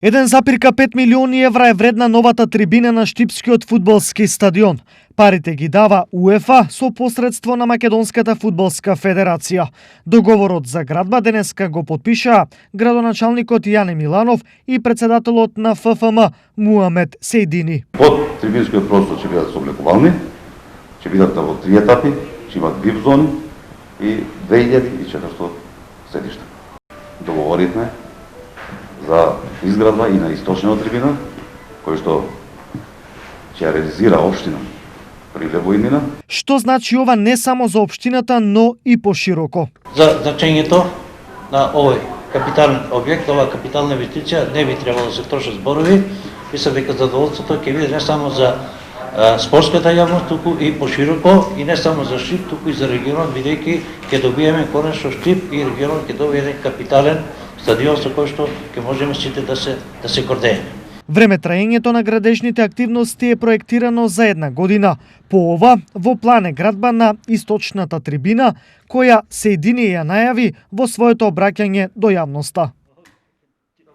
1,5 милиони евра е вредна новата трибина на Штипскиот фудбалски стадион. Парите ги дава УЕФА со посредство на Македонската фудбалска федерација. Договорот за градба денеска го подпишаа градоначалникот Јане Миланов и председателот на ФФМ Муамет Сейдини. Под трибинскиот простор ќе бидат соблекувални, ќе бидат во 3 етапи, ќе имат VIP зони и 2400 седишта. Договоривме за изградба и на источната трибина, кој што ќе ја реализира општина Прилево и Мина. Што значи ова не само за општината, но и пошироко? За значењето на овој капитален објект, оваа капитална инвестиција не би требало да се трошат зборови. Мислам дека задоволството ќе биде не само за спортската јавност, туку и пошироко, и не само за Штип, туку и за регионот, бидејќи ќе добиеме конечно Штип и регионот ќе добие еден капитален стадион со кој што ќе можеме сите да се гордееме. Време траењето на градежните активности е проектирано за 1 година. По ова, во план е градба на источната трибина, која Сейдини ја најави во своето обраќање до јавноста.